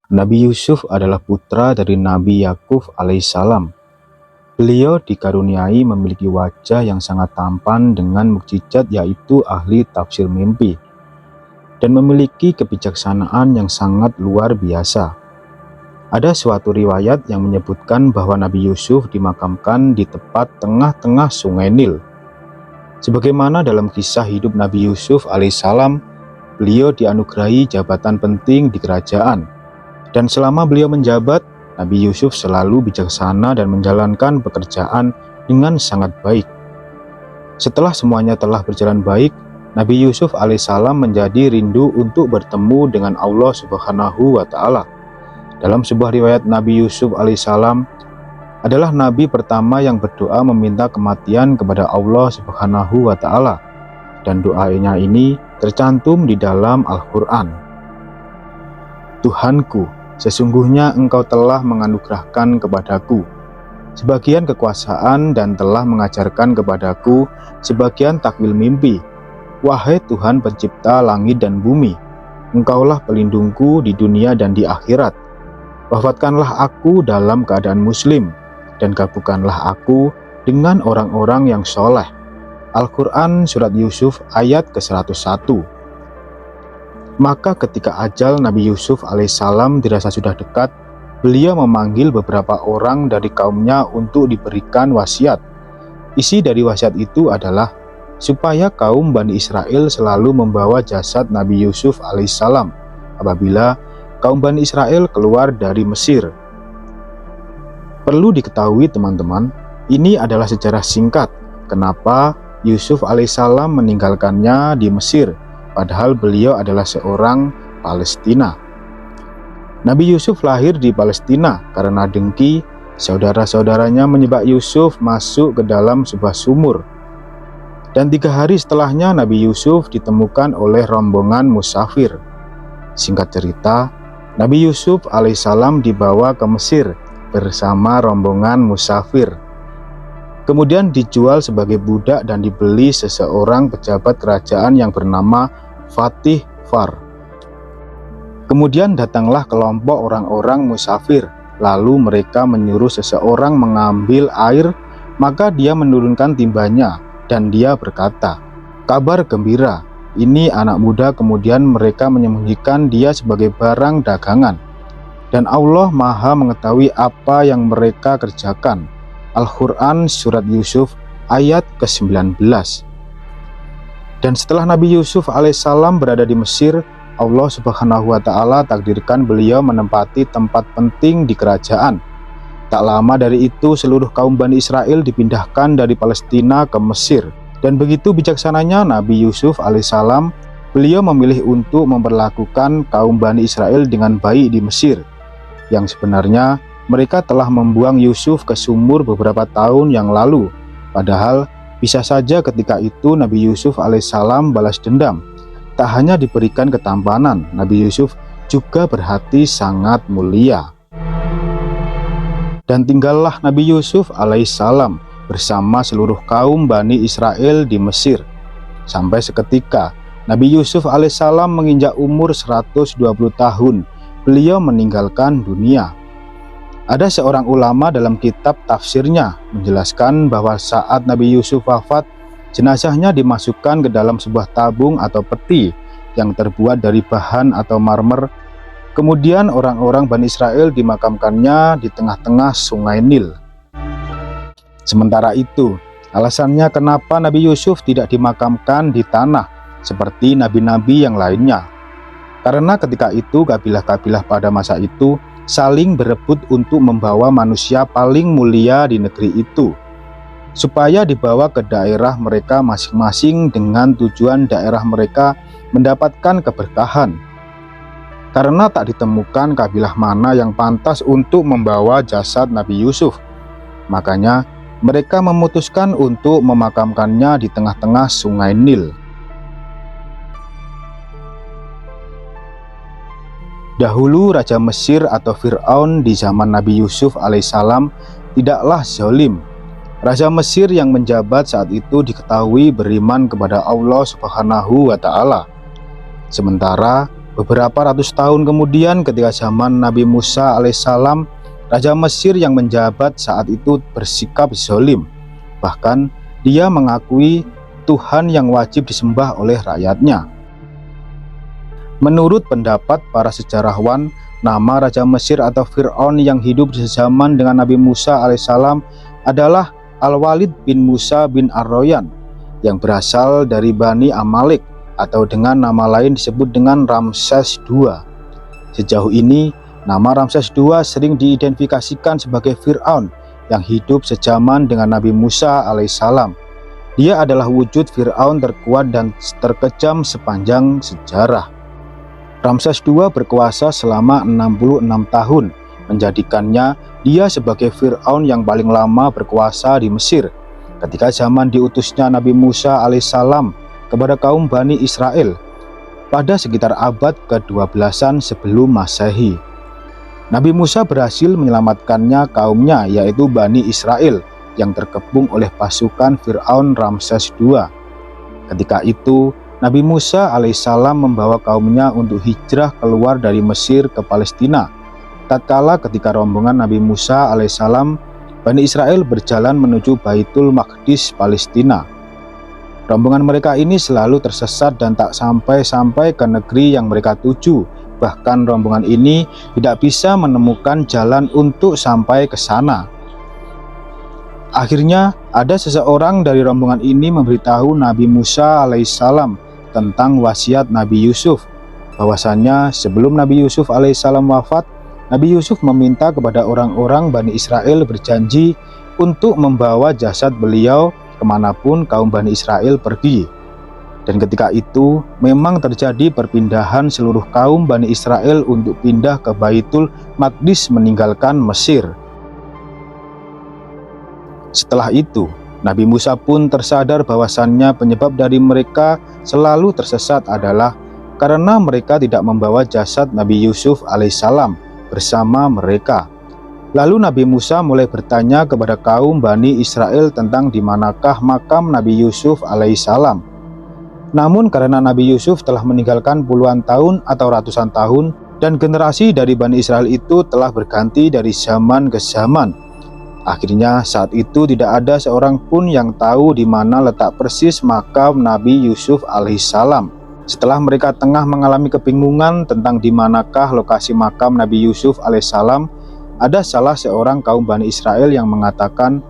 Nabi Yusuf adalah putra dari Nabi Yakub alaihissalam. Beliau dikaruniai memiliki wajah yang sangat tampan dengan mukjizat, yaitu ahli tafsir mimpi, dan memiliki kebijaksanaan yang sangat luar biasa. Ada suatu riwayat yang menyebutkan bahwa Nabi Yusuf dimakamkan di tepat tengah-tengah sungai Nil. Sebagaimana dalam kisah hidup Nabi Yusuf alaihissalam, beliau dianugerahi jabatan penting di kerajaan, dan selama beliau menjabat, Nabi Yusuf selalu bijaksana dan menjalankan pekerjaan dengan sangat baik. Setelah semuanya telah berjalan baik, Nabi Yusuf alaihissalam menjadi rindu untuk bertemu dengan Allah Subhanahu wa Ta'ala. Dalam sebuah riwayat, Nabi Yusuf alaihissalam adalah nabi pertama yang berdoa meminta kematian kepada Allah Subhanahu wa Ta'ala, dan doanya ini tercantum di dalam Al-Quran. Tuhanku, sesungguhnya Engkau telah menganugerahkan kepadaku sebagian kekuasaan dan telah mengajarkan kepadaku sebagian takwil mimpi. Wahai Tuhan pencipta langit dan bumi, Engkaulah pelindungku di dunia dan di akhirat. Wafatkanlah aku dalam keadaan muslim, dan gabungkanlah aku dengan orang-orang yang soleh. Al-Quran Surat Yusuf ayat ke-101. Maka ketika ajal Nabi Yusuf alaihissalam dirasa sudah dekat, beliau memanggil beberapa orang dari kaumnya untuk diberikan wasiat. Isi dari wasiat itu adalah supaya kaum Bani Israel selalu membawa jasad Nabi Yusuf alaihissalam apabila kaum Bani Israel keluar dari Mesir. Perlu diketahui teman-teman, ini adalah sejarah singkat kenapa Yusuf alaihissalam meninggalkannya di Mesir, padahal beliau adalah seorang Palestina. Nabi Yusuf lahir di Palestina karena dengki, saudara-saudaranya menyebak Yusuf masuk ke dalam sebuah sumur. Dan 3 hari setelahnya Nabi Yusuf ditemukan oleh rombongan musafir. Singkat cerita, Nabi Yusuf alaihissalam dibawa ke Mesir bersama rombongan musafir. Kemudian dijual sebagai budak dan dibeli seseorang pejabat kerajaan yang bernama Fatih Far. Kemudian datanglah kelompok orang-orang musafir, lalu mereka menyuruh seseorang mengambil air, maka dia menurunkan timbanya dan dia berkata, "Kabar gembira, ini anak muda." Kemudian mereka menyembunyikan dia sebagai barang dagangan, dan Allah Maha mengetahui apa yang mereka kerjakan. Al-Quran Surat Yusuf ayat ke-19. Dan setelah Nabi Yusuf alaihissalam berada di Mesir, Allah Subhanahu wa Ta'ala takdirkan beliau menempati tempat penting di kerajaan. Tak lama dari itu seluruh kaum Bani Israel dipindahkan dari Palestina ke Mesir. Dan begitu bijaksananya Nabi Yusuf alaihissalam, beliau memilih untuk memperlakukan kaum Bani Israel dengan baik di Mesir, yang sebenarnya mereka telah membuang Yusuf ke sumur beberapa tahun yang lalu. Padahal bisa saja ketika itu Nabi Yusuf alaihissalam balas dendam. Tak hanya diberikan ketampanan, Nabi Yusuf juga berhati sangat mulia. Dan tinggallah Nabi Yusuf alaihissalam bersama seluruh kaum Bani Israel di Mesir. Sampai seketika Nabi Yusuf alaihissalam menginjak umur 120 tahun, beliau meninggalkan dunia. Ada seorang ulama dalam kitab tafsirnya menjelaskan bahwa saat Nabi Yusuf wafat, jenazahnya dimasukkan ke dalam sebuah tabung atau peti yang terbuat dari bahan atau marmer. Kemudian orang-orang Bani Israel dimakamkannya di tengah-tengah sungai Nil. Sementara itu, alasannya kenapa Nabi Yusuf tidak dimakamkan di tanah seperti nabi-nabi yang lainnya, karena ketika itu kabilah-kabilah pada masa itu saling berebut untuk membawa manusia paling mulia di negeri itu, supaya dibawa ke daerah mereka masing-masing dengan tujuan daerah mereka mendapatkan keberkahan. Karena tak ditemukan kabilah mana yang pantas untuk membawa jasad Nabi Yusuf, makanya mereka memutuskan untuk memakamkannya di tengah-tengah sungai Nil. Dahulu Raja Mesir atau Fir'aun di zaman Nabi Yusuf alaihissalam tidaklah zalim. Raja Mesir yang menjabat saat itu diketahui beriman kepada Allah Subhanahu wa Ta'ala. Sementara Beberapa ratus tahun kemudian ketika zaman Nabi Musa alaihissalam, Raja Mesir yang menjabat saat itu bersikap zalim. Bahkan dia mengakui Tuhan yang wajib disembah oleh rakyatnya. Menurut pendapat para sejarawan, nama Raja Mesir atau Fir'aun yang hidup sezaman dengan Nabi Musa alaihissalam adalah Al-Walid bin Musa bin Ar-Royan yang berasal dari Bani Amalek, atau dengan nama lain disebut dengan Ramses II. Sejauh ini, nama Ramses II sering diidentifikasikan sebagai Fir'aun yang hidup sejaman dengan Nabi Musa alaihissalam. Dia adalah wujud Fir'aun terkuat dan terkejam sepanjang sejarah. Ramses II berkuasa selama 66 tahun, menjadikannya dia sebagai Fir'aun yang paling lama berkuasa di Mesir. Ketika zaman diutusnya Nabi Musa alaihissalam kepada kaum Bani Israel pada sekitar abad ke-12 sebelum Masehi. Nabi Musa berhasil menyelamatkannya kaumnya, yaitu Bani Israel yang terkepung oleh pasukan Fir'aun Ramses II. Ketika itu Nabi Musa alaihissalam membawa kaumnya untuk hijrah keluar dari Mesir ke Palestina. Tatkala ketika rombongan Nabi Musa alaihissalam, Bani Israel berjalan menuju Baitul Maqdis Palestina. Rombongan mereka ini selalu tersesat dan tak sampai-sampai ke negeri yang mereka tuju. Bahkan rombongan ini tidak bisa menemukan jalan untuk sampai ke sana. Akhirnya ada seseorang dari rombongan ini memberitahu Nabi Musa alaihissalam tentang wasiat Nabi Yusuf, bahwasannya sebelum Nabi Yusuf alaihissalam wafat, Nabi Yusuf meminta kepada orang-orang Bani Israel berjanji untuk membawa jasad beliau kemanapun kaum Bani Israel pergi. Dan ketika itu memang terjadi perpindahan seluruh kaum Bani Israel untuk pindah ke Baitul Maqdis meninggalkan Mesir. Setelah itu Nabi Musa pun tersadar bahwasannya penyebab dari mereka selalu tersesat adalah karena mereka tidak membawa jasad Nabi Yusuf alaihissalam bersama mereka. Lalu Nabi Musa mulai bertanya kepada kaum Bani Israel tentang di manakah makam Nabi Yusuf alaihissalam. Namun karena Nabi Yusuf telah meninggalkan puluhan tahun atau ratusan tahun, dan generasi dari Bani Israel itu telah berganti dari zaman ke zaman, akhirnya saat itu tidak ada seorang pun yang tahu di mana letak persis makam Nabi Yusuf alaihissalam. Setelah mereka tengah mengalami kebingungan tentang di manakah lokasi makam Nabi Yusuf alaihissalam, ada salah seorang kaum Bani Israel yang mengatakan,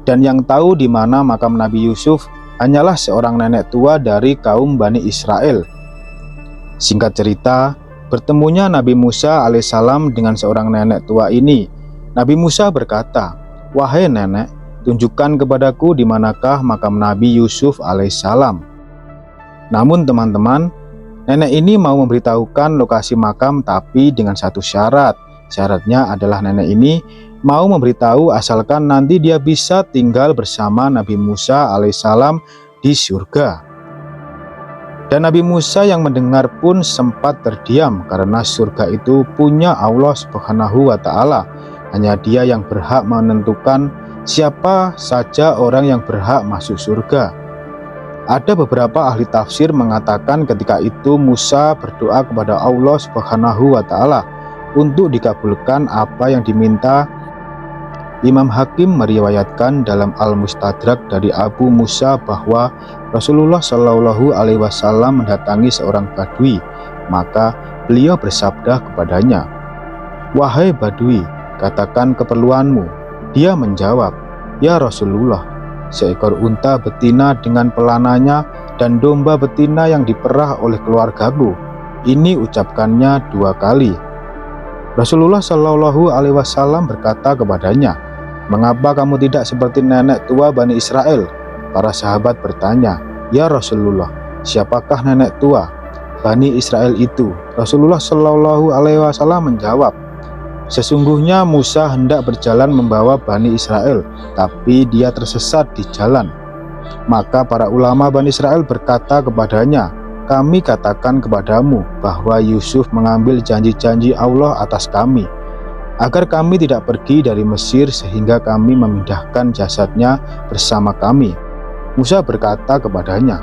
dan yang tahu di mana makam Nabi Yusuf hanyalah seorang nenek tua dari kaum Bani Israel. Singkat cerita, bertemunya Nabi Musa alaihissalam dengan seorang nenek tua ini. Nabi Musa berkata, "Wahai nenek, tunjukkan kepadaku di manakah makam Nabi Yusuf alaihissalam." Namun teman-teman, nenek ini mau memberitahukan lokasi makam tapi dengan satu syarat. Syaratnya adalah nenek ini mau memberitahu asalkan nanti dia bisa tinggal bersama Nabi Musa alaihissalam di surga. Dan Nabi Musa yang mendengar pun sempat terdiam karena surga itu punya Allah Subhanahu wa Ta'ala. Hanya Dia yang berhak menentukan siapa saja orang yang berhak masuk surga. Ada beberapa ahli tafsir mengatakan ketika itu Musa berdoa kepada Allah Subhanahu wa Ta'ala untuk dikabulkan apa yang diminta. Imam Hakim meriwayatkan dalam Al-Mustadrak dari Abu Musa bahwa Rasulullah Shallallahu Alaihi Wasallam mendatangi seorang Badui, maka beliau bersabda kepadanya, "Wahai Badui, katakan keperluanmu." Dia menjawab, "Ya Rasulullah, seekor unta betina dengan pelananya dan domba betina yang diperah oleh keluargaku." Ini ucapkannya 2 kali. Rasulullah Shallallahu Alaihi Wasallam berkata kepadanya, "Mengapa kamu tidak seperti nenek tua Bani Israel?" Para sahabat bertanya, "Ya Rasulullah, siapakah nenek tua Bani Israel itu?" Rasulullah Shallallahu Alaihi Wasallam menjawab, "Sesungguhnya Musa hendak berjalan membawa Bani Israel, tapi dia tersesat di jalan. Maka para ulama Bani Israel berkata kepadanya, 'Kami katakan kepadamu bahwa Yusuf mengambil janji-janji Allah atas kami, agar kami tidak pergi dari Mesir sehingga kami memindahkan jasadnya bersama kami.' Musa berkata kepadanya,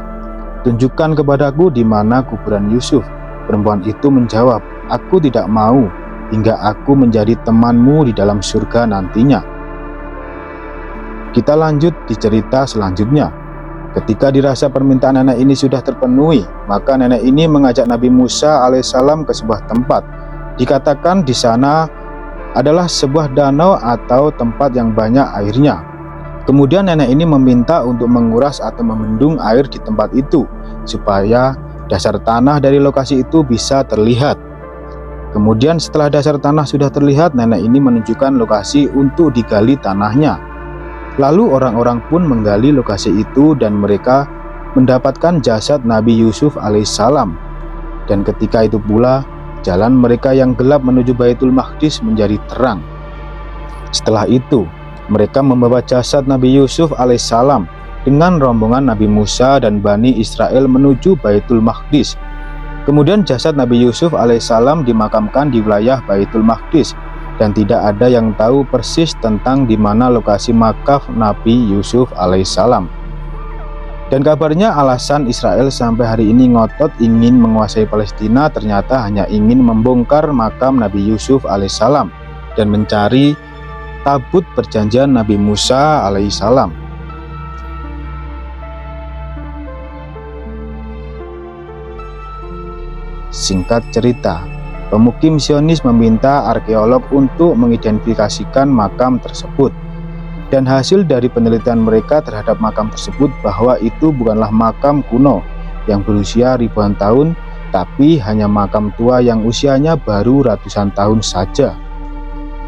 'Tunjukkan kepadaku di mana kuburan Yusuf, Perempuan itu menjawab, "Aku tidak mau, hingga aku menjadi temanmu di dalam surga nantinya." Kita lanjut di cerita selanjutnya. Ketika dirasa permintaan nenek ini sudah terpenuhi, maka nenek ini mengajak Nabi Musa alaihissalam ke sebuah tempat. Dikatakan di sana adalah sebuah danau atau tempat yang banyak airnya. Kemudian nenek ini meminta untuk menguras atau membendung air di tempat itu, supaya dasar tanah dari lokasi itu bisa terlihat. Kemudian setelah dasar tanah sudah terlihat, nenek ini menunjukkan lokasi untuk digali tanahnya. Lalu orang-orang pun menggali lokasi itu dan mereka mendapatkan jasad Nabi Yusuf alaihissalam. Dan ketika itu pula, jalan mereka yang gelap menuju Baitul Maqdis menjadi terang. Setelah itu, mereka membawa jasad Nabi Yusuf alaihissalam dengan rombongan Nabi Musa dan Bani Israel menuju Baitul Maqdis. Kemudian jasad Nabi Yusuf alaihissalam dimakamkan di wilayah Baitul Maqdis, dan tidak ada yang tahu persis tentang di mana lokasi makam Nabi Yusuf alaihissalam. Dan kabarnya alasan Israel sampai hari ini ngotot ingin menguasai Palestina ternyata hanya ingin membongkar makam Nabi Yusuf alaihissalam dan mencari tabut perjanjian Nabi Musa alaihissalam. Singkat cerita, pemukim Zionis meminta arkeolog untuk mengidentifikasikan makam tersebut. Dan hasil dari penelitian mereka terhadap makam tersebut bahwa itu bukanlah makam kuno yang berusia ribuan tahun, tapi hanya makam tua yang usianya baru ratusan tahun saja.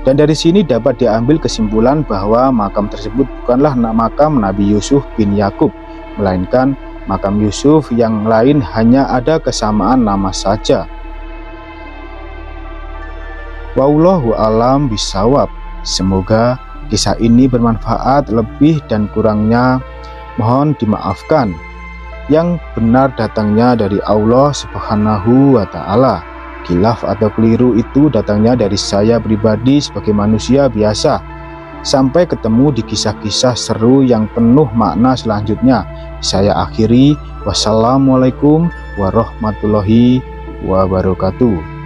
Dan dari sini dapat diambil kesimpulan bahwa makam tersebut bukanlah makam Nabi Yusuf bin Yakub, melainkan makam Yusuf yang lain, hanya ada kesamaan nama saja. Wallahu a'lam bishawab. Semoga kisah ini bermanfaat, lebih dan kurangnya mohon dimaafkan. Yang benar datangnya dari Allah Subhanahu wa Ta'ala. Khilaf atau keliru itu datangnya dari saya pribadi sebagai manusia biasa. Sampai ketemu di kisah-kisah seru yang penuh makna selanjutnya. Saya akhiri. Wassalamualaikum warahmatullahi wabarakatuh.